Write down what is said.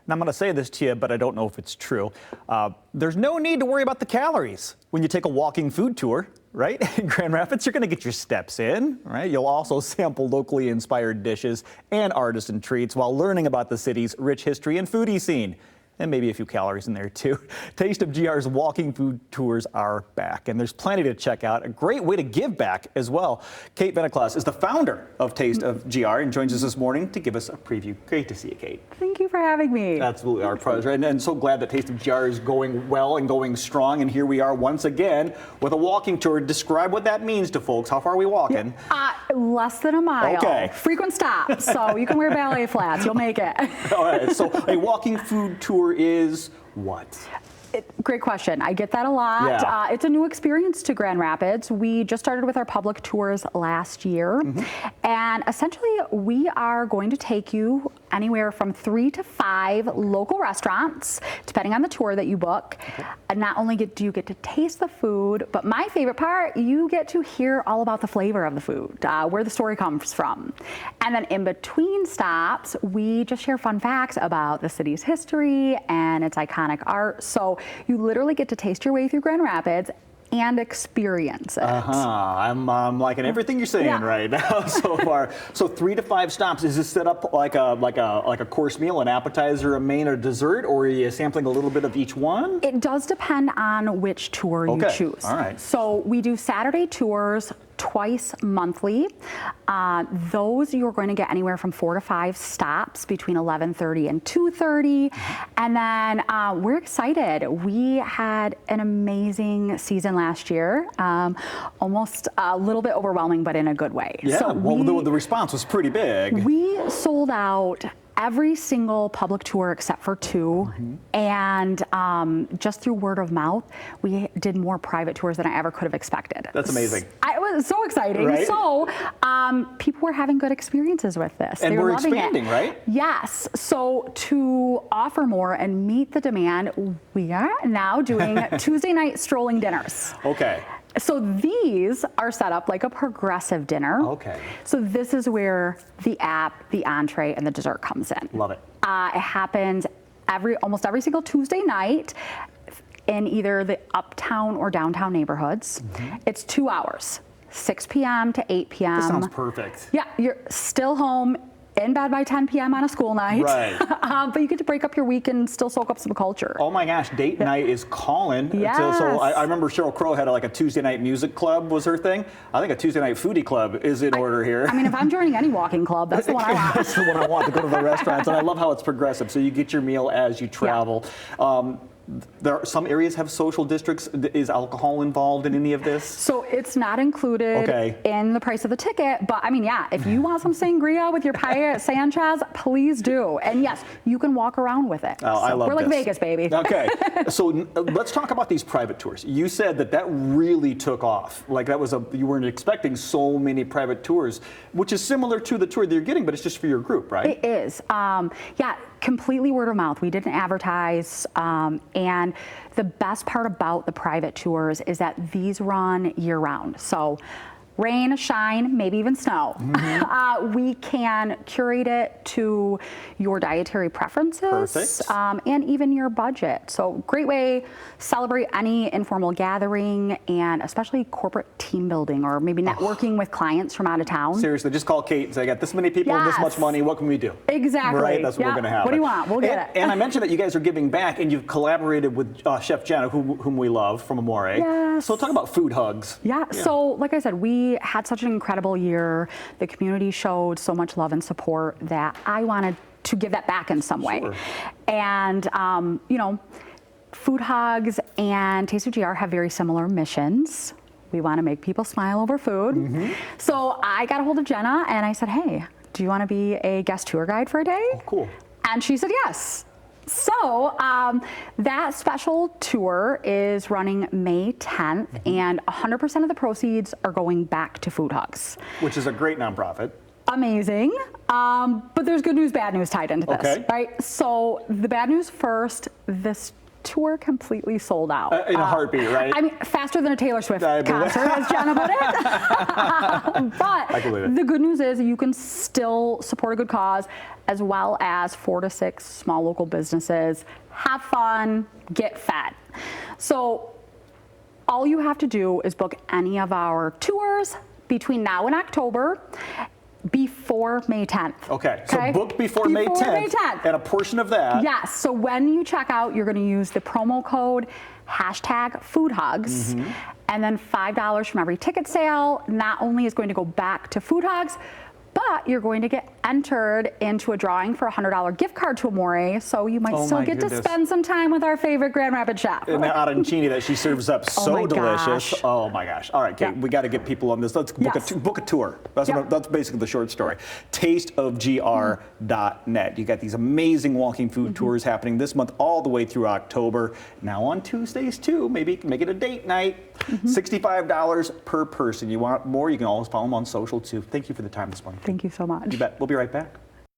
and I'm going to say this to you, but I don't know if it's true. There's no need to worry about the calories when you take a walking food tour, right? In Grand Rapids, you're going to get your steps in, right? You'll also sample locally inspired dishes and artisan treats while learning about the city's rich history and foodie scene. And maybe a few calories in there too. Taste of GR's walking food tours are back, and there's plenty to check out. A great way to give back as well. Kate Veneclas is the founder of Taste of GR and joins us this morning to give us a preview. Great to see you, Kate. Thank you for having me. Absolutely, our pleasure. And so glad that Taste of GR is going well and going strong. And here we are once again with a walking tour. Describe what that means to folks. How far are we walking? Less than a mile. Okay. Frequent stops, so you can wear ballet flats. You'll make it. All right. So a walking food tour is what? Great question. I get that a lot. Yeah. It's a new experience to Grand Rapids. We just started with our public tours last year. And essentially, we are going to take you anywhere from 3 to 5 local restaurants, depending on the tour that you book. And not only do you get to taste the food, but my favorite part, you get to hear all about the flavor of the food, where the story comes from. And then in between stops, we just share fun facts about the city's history and its iconic art. So you literally get to taste your way through Grand Rapids and experience it. I'm liking everything you're saying right now so far. So 3 to 5 stops. Is this set up like a course meal, an appetizer, a main, or dessert, or are you sampling a little bit of each one? It does depend on which tour you choose. All right. So we do Saturday tours twice monthly. Those you're going to get anywhere from 4 to 5 stops between 11:30 and 2:30. And then we're excited. We had an amazing season last year, almost a little bit overwhelming, but in a good way. Yeah, so well, the response was pretty big. We sold out every single public tour except for 2, and just through word of mouth, we did more private tours than I ever could have expected. That's amazing. It was so exciting. Right? So people were having good experiences with this. And they were we're loving expanding, it. Right? Yes. So to offer more and meet the demand, we are now doing Tuesday night strolling dinners. Okay. So these are set up like a progressive dinner. Okay. So this is where the app, the entree, and the dessert comes in. Love it. It happens almost every single Tuesday night in either the uptown or downtown neighborhoods. It's 2 hours, 6 p.m. to 8 p.m. That sounds perfect. Yeah, you're still home, in bed by 10 p.m. on a school night. Right. But you get to break up your week and still soak up some culture. Oh my gosh, date night is calling. Yes. So I remember Sheryl Crow had a Tuesday night music club was her thing. I think a Tuesday night foodie club is in order here. I mean, if I'm joining any walking club, that's the one I want. That's the one I want, to go to the restaurants. And I love how it's progressive. So you get your meal as you travel. There are some areas have social districts. Is alcohol involved in any of this? So it's not included in the price of the ticket, but I mean, yeah, if you want some sangria with your paella Sanchez, please do. And yes, you can walk around with it. I love We're like this. Vegas, baby. Okay, so let's talk about these private tours. You said that really took off. Like you weren't expecting so many private tours, which is similar to the tour that you're getting, but it's just for your group, right? It is. Yeah, completely word of mouth. We didn't advertise. And the best part about the private tours is that these run year round. So rain, shine, maybe even snow. We can curate it to your dietary preferences and even your budget. So great way celebrate any informal gathering and especially corporate team building or maybe networking with clients from out of town. Seriously, just call Kate and say, I got this many people and this much money, what can we do? Exactly. Right, that's what we're going to have. What do you want? We'll get it. And I mentioned that you guys are giving back and you've collaborated with Chef Jenna, whom we love from Amore. Yes. So talk about food hugs. Yeah, so like I said, we had such an incredible year. The community showed so much love and support that I wanted to give that back in some way. And, you know, Food Hugs and Taste of GR have very similar missions. We want to make people smile over food. So I got a hold of Jenna and I said, hey, do you want to be a guest tour guide for a day? Oh, cool. And she said yes. So that special tour is running May 10th, and 100% of the proceeds are going back to Food Hugs. Which is a great nonprofit. Amazing. But there's good news, bad news tied into this, right? So the bad news first, this tour completely sold out. In a heartbeat, right? I mean, faster than a Taylor Swift I believe- concert, as Jenna put it. But I believe it. the good news is you can still support a good cause, as well as 4 to 6 small local businesses. Have fun, get fed. So all you have to do is book any of our tours between now and October, before May 10th. Okay, so book before May 10th, and a portion of that. Yes, so when you check out, you're going to use the promo code #FoodHugs, and then $5 from every ticket sale not only is going to go back to Food Hugs, but you're going to get entered into a drawing for a $100 gift card to Amore, so you might still my get to goodness. spend some time with our favorite Grand Rapids chef. And the arancini that she serves up, so my delicious. gosh. Oh my gosh. All right, Kate, Yeah. we got to get people on this. Let's book, Yes. book a tour. That's, Yeah. that's basically the short story. Tasteofgr.net. You got these amazing walking food tours happening this month all the way through October. Now on Tuesdays too. Maybe make it a date night. $65 per person. You want more, you can always follow them on social too. Thank you for the time this morning. Thank you so much. You bet. We'll be right back.